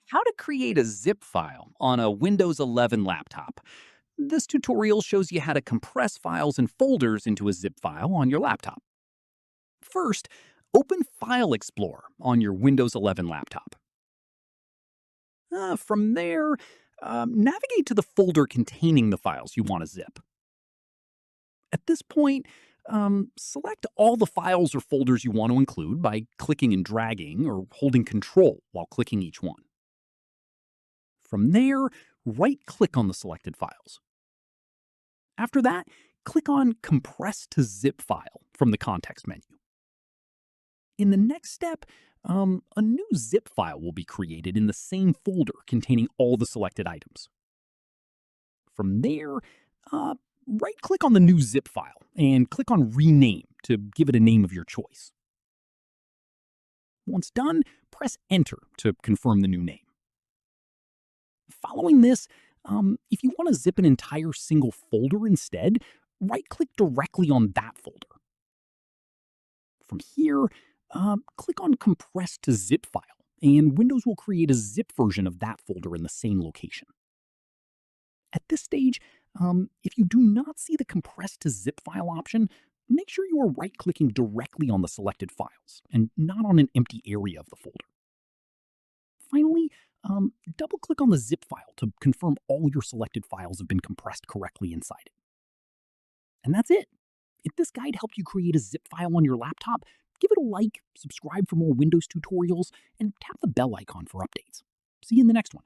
How to create a zip file on a Windows 11 laptop. This tutorial shows you how to compress files and folders into a zip file on your laptop. First, open File Explorer on your Windows 11 laptop. From there, navigate to the folder containing the files you want to zip. At this point, select all the files or folders you want to include by clicking and dragging or holding Control while clicking each one. From there, right-click on the selected files. After that, click on Compress to Zip File from the context menu. In the next step, a new zip file will be created in the same folder containing all the selected items. From there, right-click on the new zip file and click on Rename to give it a name of your choice. Once done, press Enter to confirm the new name. Following this, if you want to zip an entire single folder instead, right-click directly on that folder. From here, click on Compress to Zip File, and Windows will create a zip version of that folder in the same location. At this stage, if you do not see the Compress to Zip File option, make sure you are right-clicking directly on the selected files and not on an empty area of the folder. Finally, double-click on the zip file to confirm all your selected files have been compressed correctly inside it. And that's it. If this guide helped you create a zip file on your laptop, give it a like, subscribe for more Windows tutorials, and tap the bell icon for updates. See you in the next one.